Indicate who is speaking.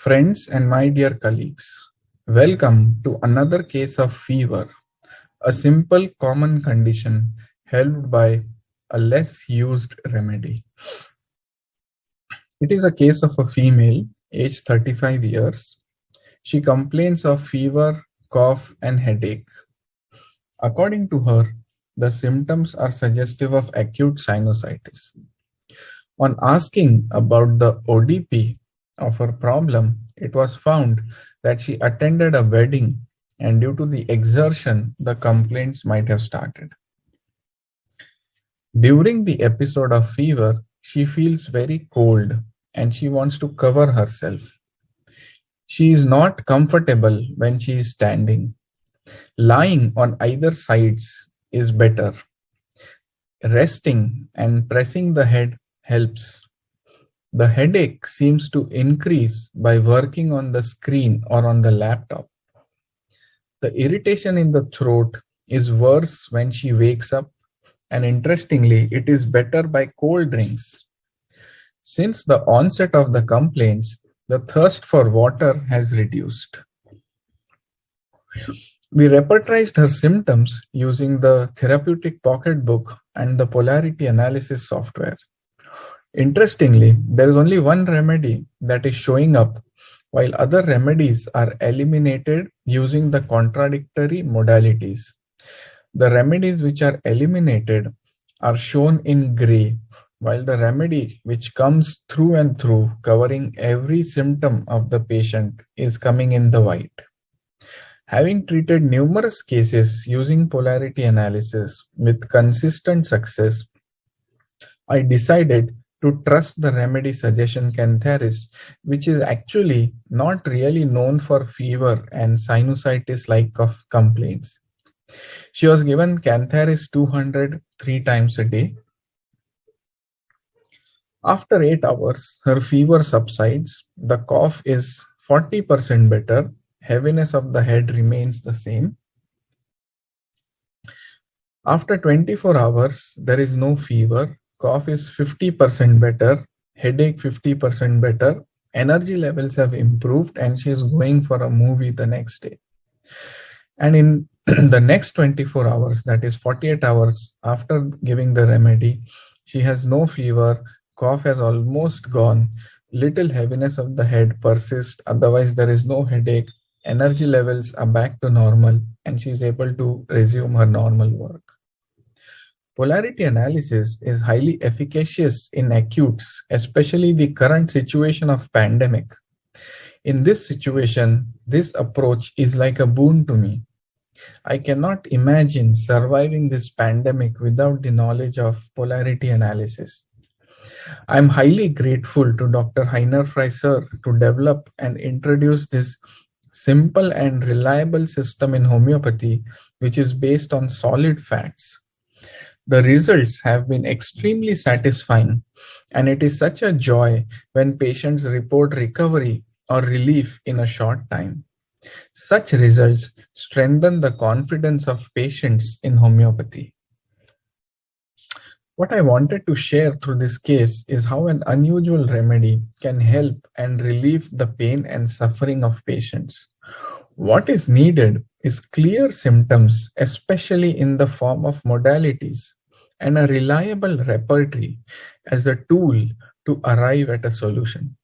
Speaker 1: Friends and my dear colleagues, welcome to another case of fever, a simple common condition helped by a less used remedy. It is a case of a female, aged 35 years. She complains of fever, cough, and headache. According to her, the symptoms are suggestive of acute sinusitis. On asking about the ODP of her problem, it was found that she attended a wedding and due to the exertion, the complaints might have started. During the episode of fever, she feels very cold and she wants to cover herself. She is not comfortable when she is standing. Lying on either sides is better. Resting and pressing the head helps. The headache seems to increase by working on the screen or on the laptop. The irritation in the throat is worse when she wakes up, and interestingly, it is better by cold drinks. Since the onset of the complaints, the thirst for water has reduced. We repertorized her symptoms using the therapeutic pocketbook and the polarity analysis software. Interestingly, there is only one remedy that is showing up, while other remedies are eliminated using the contradictory modalities. The remedies which are eliminated are shown in gray, while the remedy which comes through and through, covering every symptom of the patient, is coming in the white. Having treated numerous cases using polarity analysis with consistent success, I decided to trust the remedy suggestion 𝐾𝐜𝐿, which is actually not really known for fever and sinusitis-like complaints. She was given 𝐾𝐜𝐿 200 3 times a day. After 8 hours, her fever subsides, the cough is 40% better, heaviness of the head remains the same. After 24 hours, there is no fever, cough is 50% better, headache 50% better, energy levels have improved, and she is going for a movie the next day. And in the next 24 hours, that is 48 hours after giving the remedy, she has no fever, cough has almost gone, little heaviness of the head persists, otherwise there is no headache, energy levels are back to normal, and she is able to resume her normal work. Polarity analysis is highly efficacious in acutes, especially the current situation of pandemic. In this situation, this approach is like a boon to me. I cannot imagine surviving this pandemic without the knowledge of polarity analysis. I am highly grateful to Dr. Heiner Freiser to develop and introduce this simple and reliable system in homeopathy, which is based on solid facts. The results have been extremely satisfying, and it is such a joy when patients report recovery or relief in a short time. Such results strengthen the confidence of patients in homeopathy. What I wanted to share through this case is how an unusual remedy can help and relieve the pain and suffering of patients. What is needed is clear symptoms, especially in the form of modalities, and a reliable repertory as a tool to arrive at a solution.